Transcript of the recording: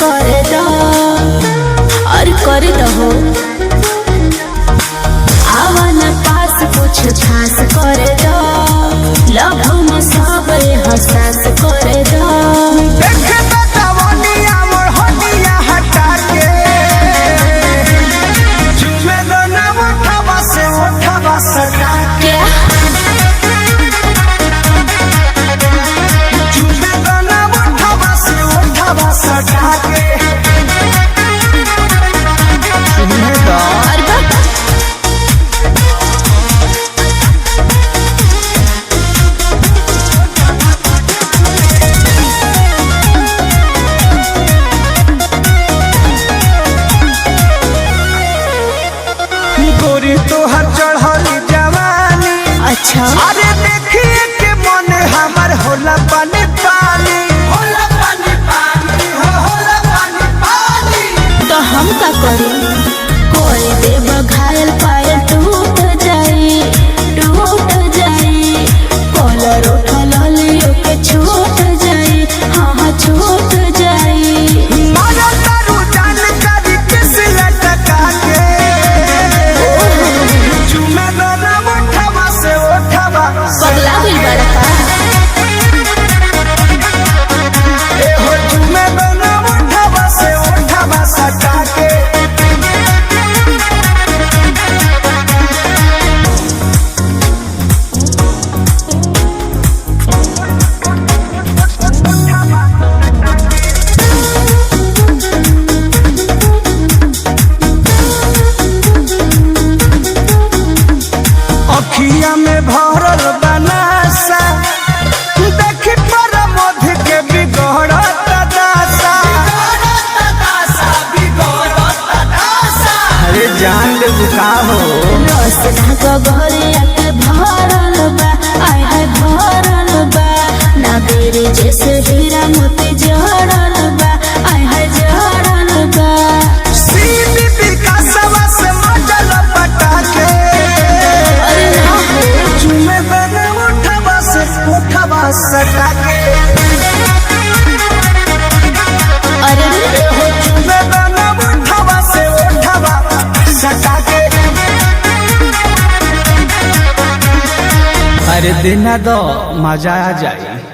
करे दो और कर दो आवन पास कुछ खास करे दो लव में सब हसास करे दो तोहर चढ़ली जवानी अच्छा अरे देखिए के मन हमर होला पानी पानी होला पानी पानी होला पानी पानी तो हम का करी कोई देव घायल पायल टूट जाई कॉलर उठल लियो के छूट जाई हाँ छूट जाई मारा तारू जानकारी किस लटका के चुमे दोना उठावा से उठावा पगला बिल बड़का ए हो चुमे दोना उठावा से उठावा सटा के अखिया में भरल बनासा देखी पर मध के बिगड़त दासा अरे जान ले बुका हो रसना का घरिया के भरल बा आय है भरल बा ना बेरे जैसे हीरा मोती जड़ल बा आय है जड़ल बा सीबी विकासवा से मजल पटा के अरे ना हो चुमे बने उठवा से उठवा सटा के अरे हो चुमे बने उठवा से उठवा सटा के अरे दिन दो मजा आ जाए।